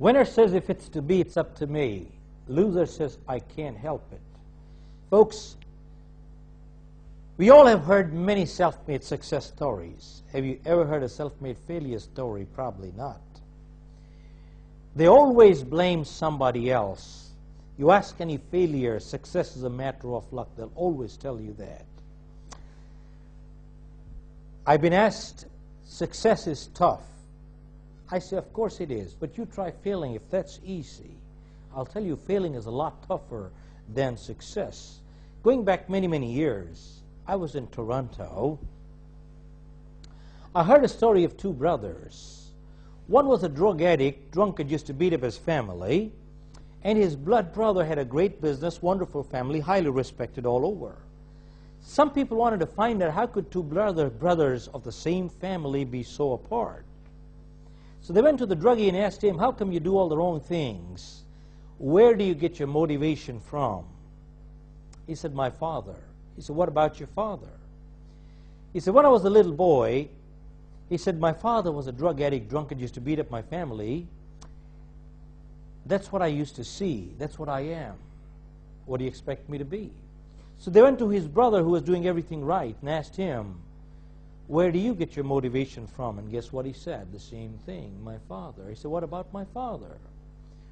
Winner says, if it's to be, it's up to me. Loser says, I can't help it. Folks, we all have heard many self-made success stories. Have you ever heard a self-made failure story? Probably not. They always blame somebody else. You ask any failure, success is a matter of luck. They'll always tell you that. I've been asked, success is tough. I say, of course it is, but you try failing if that's easy. I'll tell you, failing is a lot tougher than success. Going back many, many years, I was in Toronto. I heard a story of two brothers. One was a drug addict, drunkard, used to beat up his family, and his blood brother had a great business, wonderful family, highly respected all over. Some people wanted to find out how could two brothers of the same family be so apart. So they went to the druggie and asked him, how come you do all the wrong things? Where do you get your motivation from? He said, my father. He said, what about your father? He said, when I was a little boy, he said, my father was a drug addict, drunkard, used to beat up my family. That's what I used to see. That's what I am. What do you expect me to be? So they went to his brother who was doing everything right and asked him, where do you get your motivation from? And guess what he said? The same thing, my father. He said, what about my father?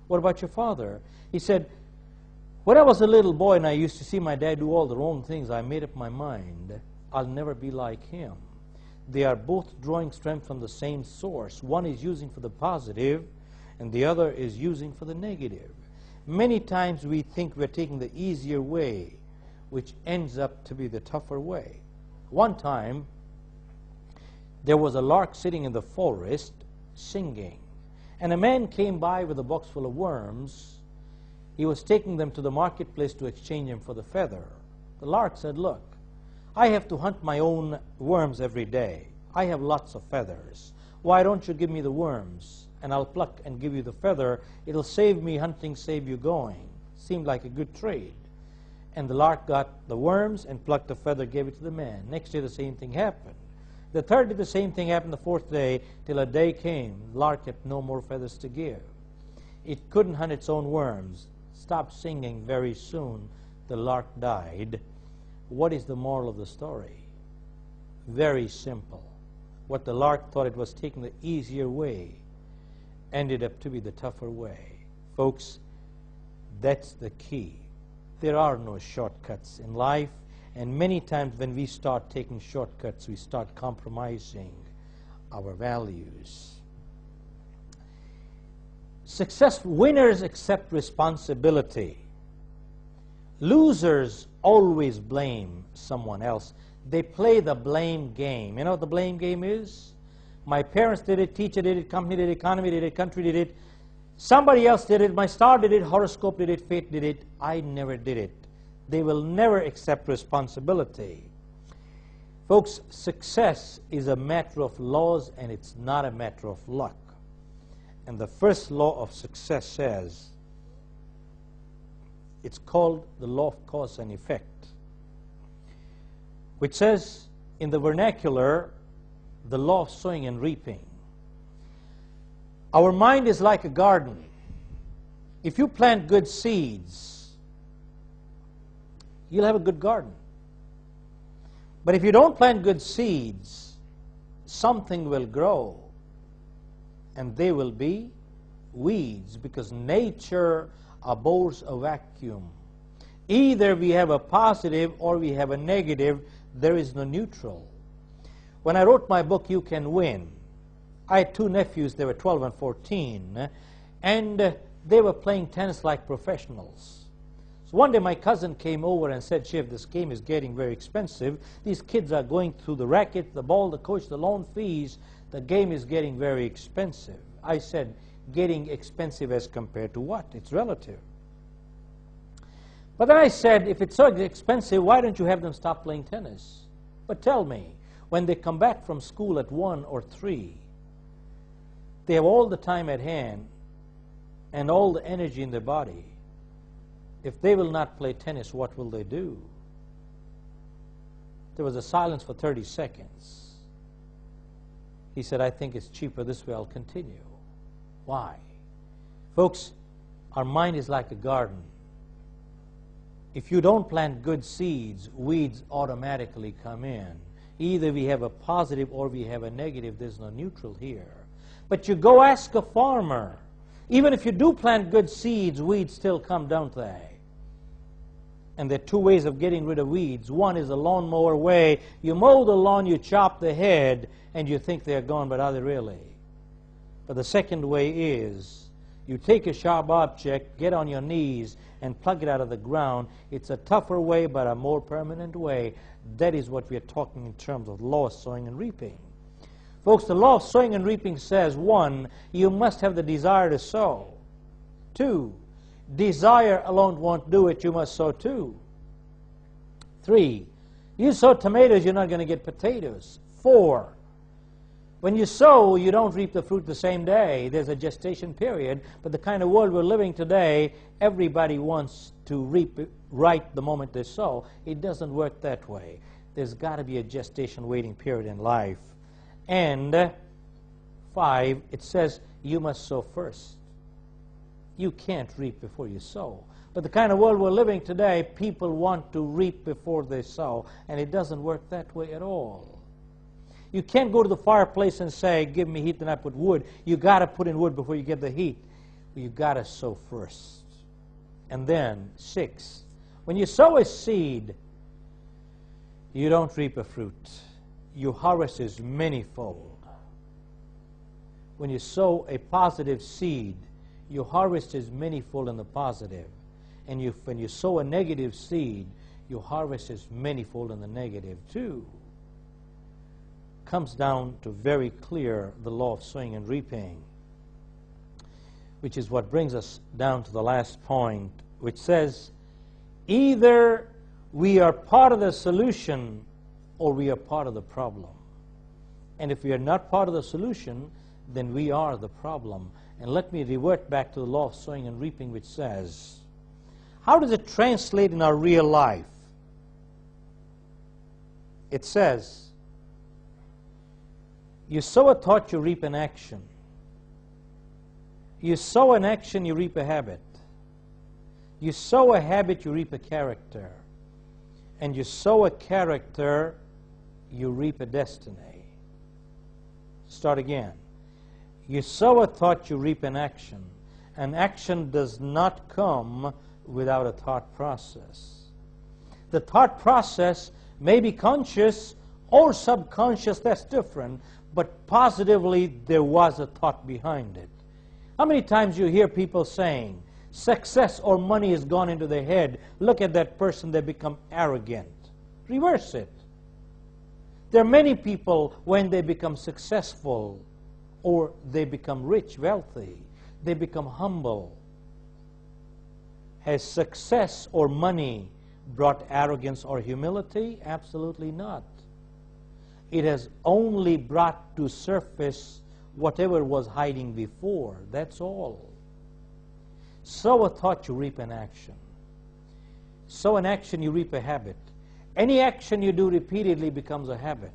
What about your father? He said, when I was a little boy and I used to see my dad do all the wrong things, I made up my mind, I'll never be like him. They are both drawing strength from the same source. One is using for the positive, and the other is using for the negative. Many times we think we're taking the easier way, which ends up to be the tougher way. One time, there was a lark sitting in the forest singing, and a man came by with a box full of worms. He was taking them to the marketplace to exchange them for the feather. The lark said, look, I have to hunt my own worms every day. I have lots of feathers. Why don't you give me the worms, and I'll pluck and give you the feather. It'll save me hunting, save you going. Seemed like a good trade. And the lark got the worms and plucked the feather, gave it to the man. Next day the same thing happened. The third day the same thing happened. The fourth day, till a day came, the lark had no more feathers to give. It couldn't hunt its own worms. Stopped singing very soon. The lark died. What is the moral of the story? Very simple. What the lark thought it was taking the easier way ended up to be the tougher way. Folks, that's the key. There are no shortcuts in life, and many times when we start taking shortcuts, we start compromising our values. Successful winners accept responsibility. Losers always blame someone else. They play the blame game. You know what the blame game is? My parents did it, teacher did it, company did it, economy did it, country did it. Somebody else did it, my star did it, horoscope did it, fate did it. I never did it. They will never accept responsibility. Folks, success is a matter of laws, and it's not a matter of luck. And the first law of success says, it's called the law of cause and effect, which says, in the vernacular, the law of sowing and reaping. Our mind is like a garden. If you plant good seeds, you'll have a good garden. But if you don't plant good seeds, something will grow, and they will be weeds, because nature abhors a vacuum. Either we have a positive or we have a negative. There is no neutral. When I wrote my book, You Can Win, I had two nephews. They were 12 and 14, and they were playing tennis like professionals. So one day my cousin came over and said, Shiv, this game is getting very expensive. These kids are going through the racket, the ball, the coach, the loan fees. The game is getting very expensive. I said, getting expensive as compared to what? It's relative. But then I said, if it's so expensive, why don't you have them stop playing tennis? But tell me, when they come back from school at 1 or 3, they have all the time at hand and all the energy in their body. If they will not play tennis, what will they do? There was a silence for 30 seconds. He said, I think it's cheaper this way, I'll continue. Why? Folks, our mind is like a garden. If you don't plant good seeds, weeds automatically come in. Either we have a positive or we have a negative. There's no neutral here. But you go ask a farmer. Even if you do plant good seeds, weeds still come, don't they? And there are two ways of getting rid of weeds. One is the lawnmower way. You mow the lawn, you chop the head, and you think they're gone, but are they really? But the second way is you take a sharp object, get on your knees, and plug it out of the ground. It's a tougher way, but a more permanent way. That is what we are talking in terms of law of sowing and reaping. Folks, the law of sowing and reaping says, 1, you must have the desire to sow. 2, desire alone won't do it, you must sow too. 3, you sow tomatoes, you're not going to get potatoes. 4, when you sow, you don't reap the fruit the same day. There's a gestation period, but the kind of world we're living today, everybody wants to reap right the moment they sow. It doesn't work that way. There's got to be a gestation waiting period in life. And 5, it says you must sow first. You can't reap before you sow. But the kind of world we're living today, people want to reap before they sow, and it doesn't work that way at all. You can't go to the fireplace and say, give me heat, then I put wood. You got to put in wood before you get the heat. You got to sow first. And then 6, when you sow a seed, you don't reap a fruit. You harvest is manyfold. When you sow a positive seed, you harvest is manyfold in the positive. And when you sow a negative seed, you harvest is manyfold in the negative too. Comes down to very clear the law of sowing and reaping, which is what brings us down to the last point, which says either we are part of the solution or we are part of the problem. And if we are not part of the solution, then we are the problem. And let me revert back to the law of sowing and reaping, which says, how does it translate in our real life? It says, you sow a thought, you reap an action. You sow an action, you reap a habit. You sow a habit, you reap a character. And you sow a character, you reap a destiny. Start again. You sow a thought, you reap an action. An action does not come without a thought process. The thought process may be conscious or subconscious, that's different, but positively there was a thought behind it. How many times you hear people saying, success or money has gone into their head, look at that person, they become arrogant. Reverse it. There are many people, when they become successful or they become rich, wealthy, they become humble. Has success or money brought arrogance or humility? Absolutely not. It has only brought to surface whatever was hiding before. That's all. Sow a thought, you reap an action. Sow an action, you reap a habit. Any action you do repeatedly becomes a habit.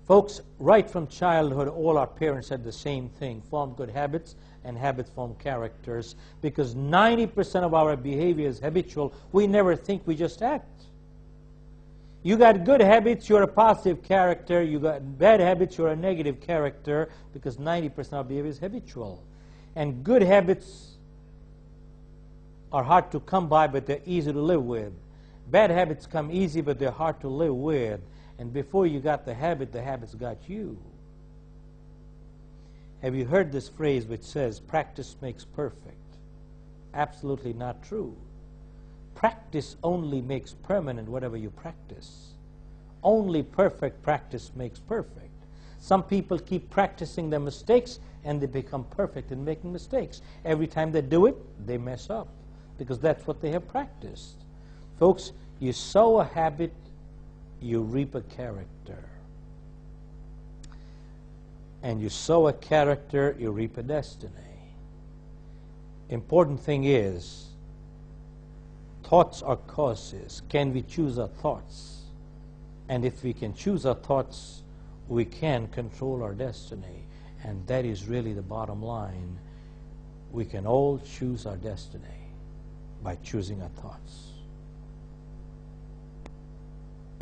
Folks, right from childhood, all our parents said the same thing. Form good habits, and habits form characters. Because 90% of our behavior is habitual. We never think, we just act. You got good habits, you're a positive character. You got bad habits, you're a negative character, because 90% of behavior is habitual. And good habits are hard to come by, but they're easy to live with. Bad habits come easy, but they're hard to live with. And before you got the habits got you. Have you heard this phrase which says, practice makes perfect? Absolutely not true. Practice only makes permanent whatever you practice. Only perfect practice makes perfect. Some people keep practicing their mistakes and they become perfect in making mistakes. Every time they do it, they mess up because that's what they have practiced. Folks, you sow a habit, you reap a character. And you sow a character, you reap a destiny. Important thing is, thoughts are causes. Can we choose our thoughts? And if we can choose our thoughts, we can control our destiny. And that is really the bottom line. We can all choose our destiny by choosing our thoughts.